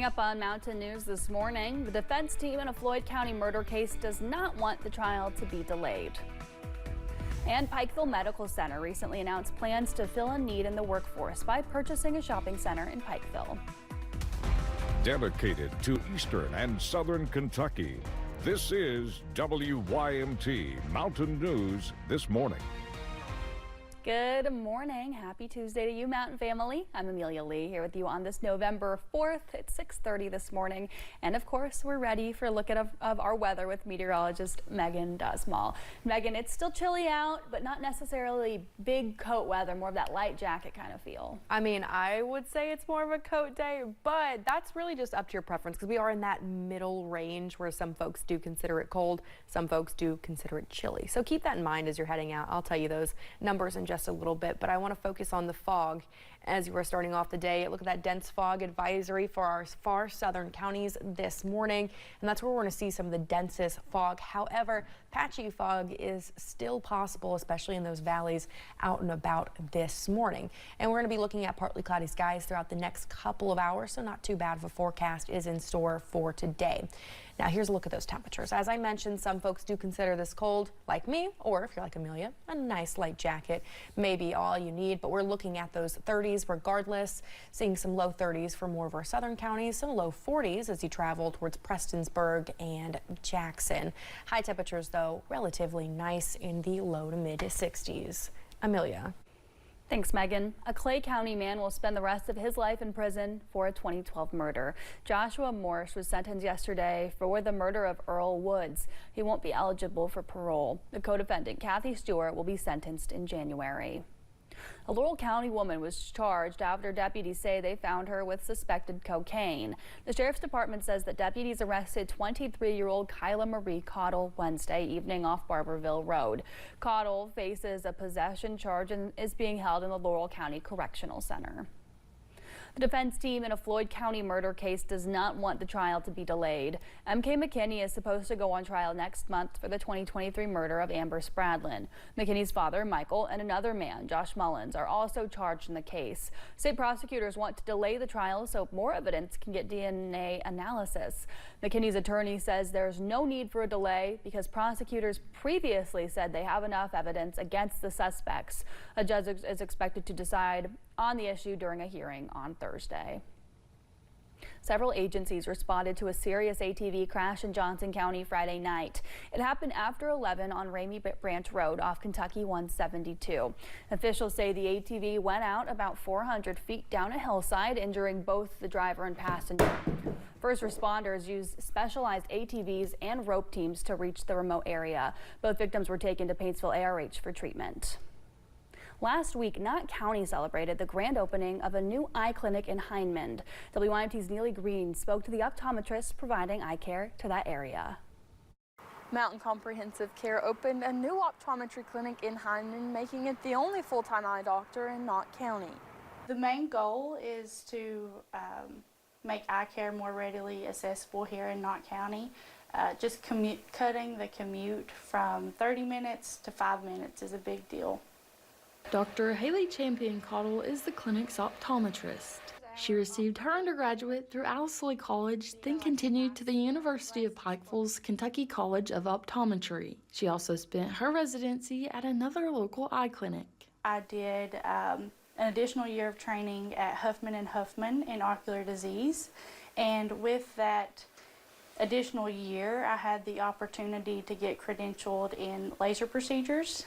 Up on Mountain News this morning, the defense team in a Floyd County murder case does not want the trial to be delayed. And Pikeville Medical Center recently announced plans to fill a need in the workforce by purchasing a shopping center in Pikeville. Dedicated to Eastern and Southern Kentucky, this is WYMT Mountain News this morning. Good morning. Happy Tuesday to you, Mountain family. I'm Amelia Lee here with you on this November 4th. It's 6:30 this morning. And of course, we're ready for a look at of our weather with meteorologist Megan Dusmall. Megan, it's still chilly out, but not necessarily big coat weather, more of that light jacket kind of feel. I mean, I would say it's more of a coat day, but that's really just up to your preference because we are in that middle range where some folks do consider it cold, some folks do consider it chilly. So keep that in mind as you're heading out. I'll tell you those numbers in just a little bit, but I want to focus on the fog as you are starting off the day. Look at that dense fog advisory for our far southern counties this morning, and that's where we're going to see some of the densest fog. However, patchy fog is still possible, especially in those valleys out and about this morning. And we're going to be looking at partly cloudy skies throughout the next couple of hours, so not too bad of a forecast is in store for today. Now here's a look at those temperatures. As I mentioned, some folks do consider this cold, like me, or if you're like Amelia, a nice light jacket may be all you need, but we're looking at those 30s regardless, seeing some low 30s for more of our southern counties, some low 40s as you travel towards Prestonsburg and Jackson. High temperatures, though, relatively nice in the low to mid 60s. Amelia. Thanks, Megan. A Clay County man will spend the rest of his life in prison for a 2012 murder. Joshua Morse was sentenced yesterday for the murder of Earl Woods. He won't be eligible for parole. The co-defendant, Kathy Stewart, will be sentenced in January. A Laurel County woman was charged after deputies say they found her with suspected cocaine. The sheriff's department says that deputies arrested 23-year-old Kyla Marie Cottle Wednesday evening off Barberville Road. Cottle faces a possession charge and is being held in the Laurel County Correctional Center. The defense team in a Floyd County murder case does not want the trial to be delayed. M.K. McKinney is supposed to go on trial next month for the 2023 murder of Amber Spradlin. McKinney's father, Michael, and another man, Josh Mullins, are also charged in the case. State prosecutors want to delay the trial so more evidence can get DNA analysis. McKinney's attorney says there's no need for a delay because prosecutors previously said they have enough evidence against the suspects. A judge is expected to decide on the issue during a hearing on Thursday. Several agencies responded to a serious ATV crash in Johnson County Friday night. It happened after 11 on Ramey Branch Road off Kentucky 172. Officials say the ATV went out about 400 feet down a hillside, injuring both the driver and passenger. First responders used specialized ATVs and rope teams to reach the remote area. Both victims were taken to Paintsville ARH for treatment. Last week, Knott County celebrated the grand opening of a new eye clinic in Hindman. WYMT's Neely Green spoke to the optometrist providing eye care to that area. Mountain Comprehensive Care opened a new optometry clinic in Hindman, making it the only full-time eye doctor in Knott County. The main goal is to make eye care more readily accessible here in Knott County. Just cutting the commute from 30 minutes to 5 minutes is a big deal. Dr. Haley Champion Cottle is the clinic's optometrist. She received her undergraduate through Alice College, then continued to the University of Pikeville's Kentucky College of Optometry. She also spent her residency at another local eye clinic. I did an additional year of training at Huffman & Huffman in ocular disease, and with that additional year, I had the opportunity to get credentialed in laser procedures,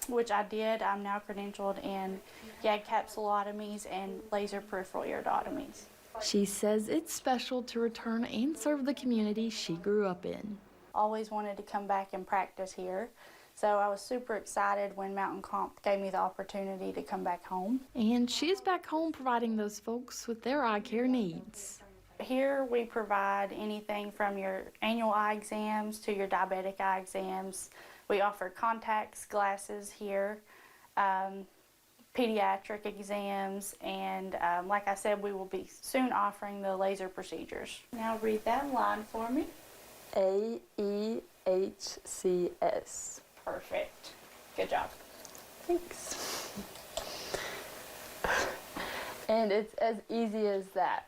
which I did. I'm now credentialed in YAG capsulotomies and laser peripheral iridotomies. She says it's special to return and serve the community she grew up in. Always wanted to come back and practice here, so I was super excited when Mountain Comp gave me the opportunity to come back home. And she's back home providing those folks with their eye care needs. Here we provide anything from your annual eye exams to your diabetic eye exams. We offer contacts, glasses here, pediatric exams, and like I said, we will be soon offering the laser procedures. Now read that line for me. AEHCS. Perfect. Good job. Thanks. And it's as easy as that.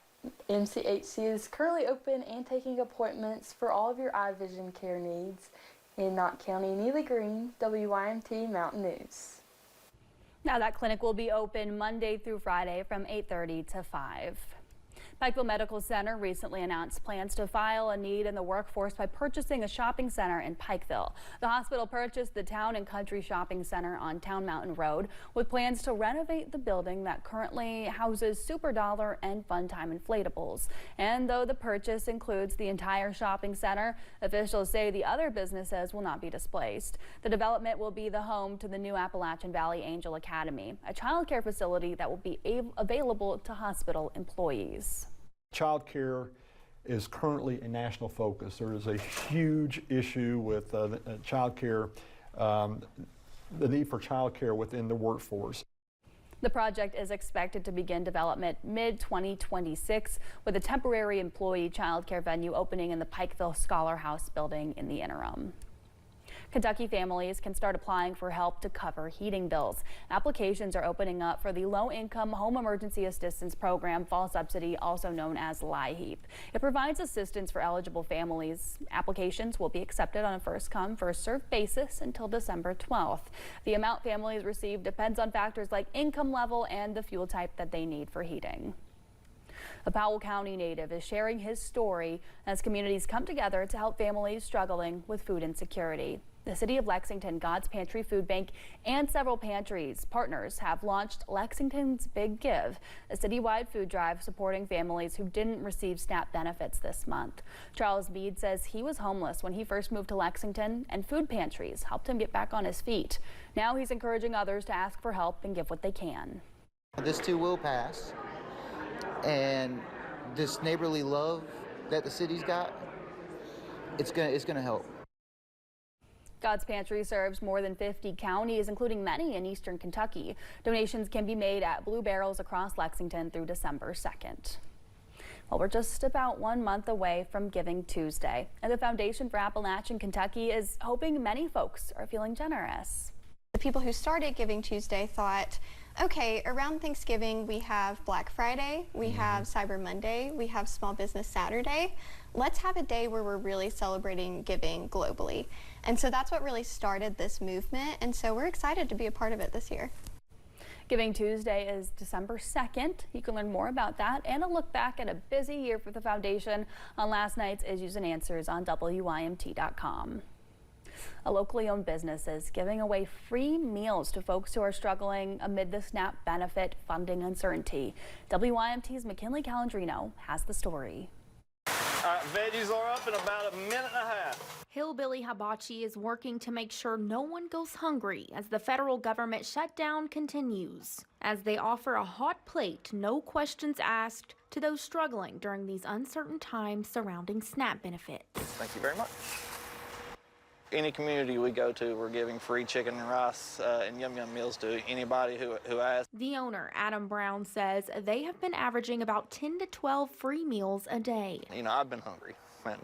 MCHC is currently open and taking appointments for all of your eye vision care needs. In Knott County, Neely Green, WYMT Mountain News. Now that clinic will be open Monday through Friday from 8:30 to 5. Pikeville Medical Center recently announced plans to file a need in the workforce by purchasing a shopping center in Pikeville. The hospital purchased the Town and Country Shopping Center on Town Mountain Road with plans to renovate the building that currently houses Super Dollar and Fun Time inflatables. And though the purchase includes the entire shopping center, officials say the other businesses will not be displaced. The development will be the home to the new Appalachian Valley Angel Academy, a child care facility that will be available to hospital employees. Child care is currently a national focus. There is a huge issue with child care, the need for child care within the workforce. The project is expected to begin development mid-2026 with a temporary employee child care venue opening in the Pikeville Scholar House building in the interim. Kentucky families can start applying for help to cover heating bills. Applications are opening up for the Low-Income Home Emergency Assistance Program Fall Subsidy, also known as LIHEAP. It provides assistance for eligible families. Applications will be accepted on a first-come, first-served basis until December 12th. The amount families receive depends on factors like income level and the fuel type that they need for heating. A Powell County native is sharing his story as communities come together to help families struggling with food insecurity. The City of Lexington, God's Pantry Food Bank, and several pantries partners have launched Lexington's Big Give, a citywide food drive supporting families who didn't receive SNAP benefits this month. Charles Mead says he was homeless when he first moved to Lexington, and food pantries helped him get back on his feet. Now he's encouraging others to ask for help and give what they can. This too will pass, and this neighborly love that the city's got, it's gonna help. God's Pantry serves more than 50 counties, including many in eastern Kentucky. Donations can be made at Blue Barrels across Lexington through December 2nd. Well, we're just about 1 month away from Giving Tuesday, and the Foundation for Appalachian Kentucky is hoping many folks are feeling generous. The people who started Giving Tuesday thought, okay, around Thanksgiving we have Black Friday, we have Cyber Monday, we have Small Business Saturday. Let's have a day where we're really celebrating giving globally. And so that's what really started this movement, and so we're excited to be a part of it this year. Giving Tuesday is December 2nd. You can learn more about that and a look back at a busy year for the foundation on last night's Issues and Answers on WYMT.com. A locally owned business is giving away free meals to folks who are struggling amid the SNAP benefit funding uncertainty. WYMT's McKinley Calandrino has the story. Veggies are up in about a minute and a half. Hillbilly Hibachi is working to make sure no one goes hungry as the federal government shutdown continues. As they offer a hot plate, no questions asked, to those struggling during these uncertain times surrounding SNAP benefits. Thank you very much. Any community we go to, we're giving free chicken and rice and Yum Yum meals to anybody who asks. The owner, Adam Brown, says they have been averaging about 10 to 12 free meals a day. You know, I've been hungry, and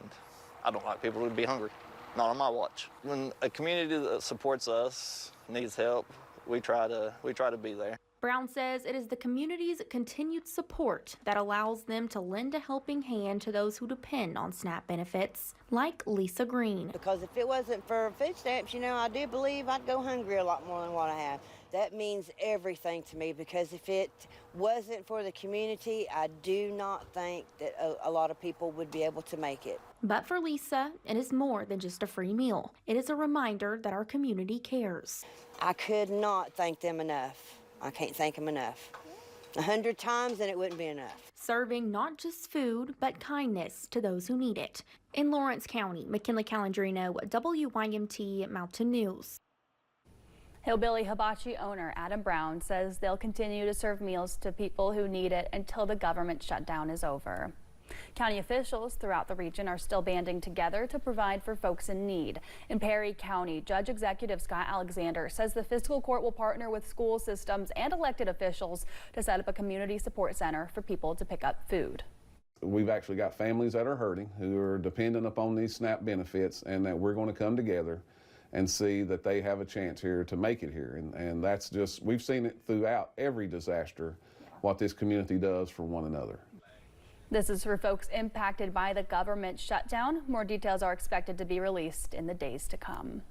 I don't like people to be hungry, not on my watch. When a community that supports us needs help, we try to be there. Brown says it is the community's continued support that allows them to lend a helping hand to those who depend on SNAP benefits, like Lisa Green. Because if it wasn't for food stamps, you know, I do believe I'd go hungry a lot more than what I have. That means everything to me, because if it wasn't for the community, I do not think that a lot of people would be able to make it. But for Lisa, it is more than just a free meal. It is a reminder that our community cares. I could not thank them enough. I can't thank them enough. 100 times and it wouldn't be enough. Serving not just food, but kindness to those who need it. In Lawrence County, McKinley Calandrino, WYMT Mountain News. Hillbilly Hibachi owner Adam Brown says they'll continue to serve meals to people who need it until the government shutdown is over. County officials throughout the region are still banding together to provide for folks in need. In Perry County, Judge Executive Scott Alexander says the fiscal court will partner with school systems and elected officials to set up a community support center for people to pick up food. We've actually got families that are hurting, who are dependent upon these SNAP benefits, and that we're going to come together and see that they have a chance here to make it here. And that's just, we've seen it throughout every disaster, what this community does for one another. This is for folks impacted by the government shutdown. More details are expected to be released in the days to come.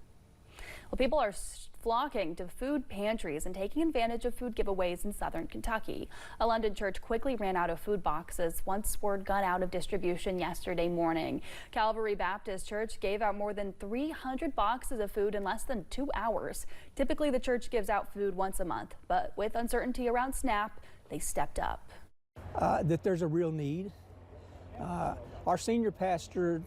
Well, people are flocking to food pantries and taking advantage of food giveaways in southern Kentucky. A London church quickly ran out of food boxes once word got out of distribution yesterday morning. Calvary Baptist Church gave out more than 300 boxes of food in less than 2 hours. Typically, the church gives out food once a month, but with uncertainty around SNAP, they stepped up. That there's a real need. Our senior pastor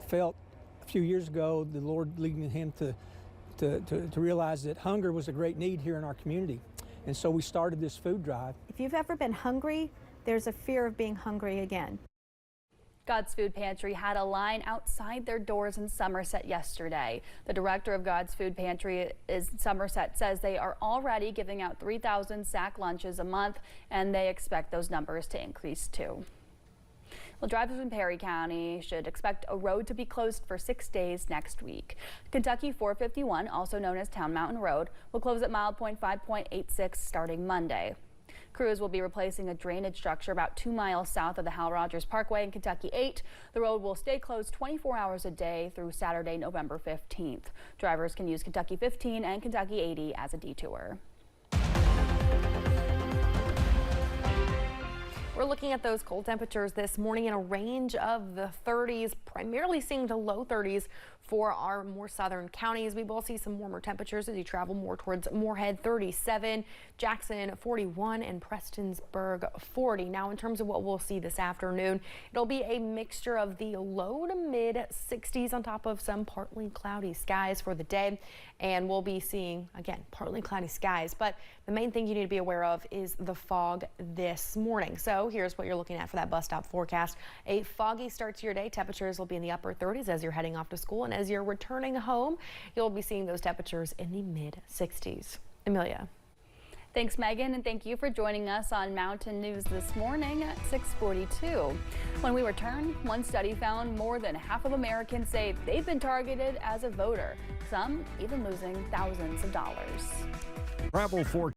felt a few years ago the Lord leading him to realize that hunger was a great need here in our community. And so we started this food drive. If you've ever been hungry, there's a fear of being hungry again. God's Food Pantry had a line outside their doors in Somerset yesterday. The director of God's Food Pantry in Somerset says they are already giving out 3,000 sack lunches a month, and they expect those numbers to increase too. Well, drivers in Perry County should expect a road to be closed for 6 days next week. Kentucky 451, also known as Town Mountain Road, will close at mile point 5.86 starting Monday. Crews will be replacing a drainage structure about 2 miles south of the Hal Rogers Parkway in Kentucky 8. The road will stay closed 24 hours a day through Saturday, November 15th. Drivers can use Kentucky 15 and Kentucky 80 as a detour. We're looking at those cold temperatures this morning in a range of the 30s, primarily seeing the low 30s for our more southern counties. We will see some warmer temperatures as you travel more towards Moorhead, 37, Jackson 41, and Prestonsburg 40. Now, in terms of what we'll see this afternoon, it'll be a mixture of the low to mid 60s on top of some partly cloudy skies for the day. And we'll be seeing, again, partly cloudy skies. But the main thing you need to be aware of is the fog this morning. So here's what you're looking at for that bus stop forecast. A foggy start to your day. Temperatures will be in the upper 30s as you're heading off to school. And as you're returning home, you'll be seeing those temperatures in the mid 60s. Amelia. Thanks, Megan, and thank you for joining us on Mountain News this morning at 6:42. When we return, one study found more than half of Americans say they've been targeted as a voter, some even losing thousands of dollars. Travel for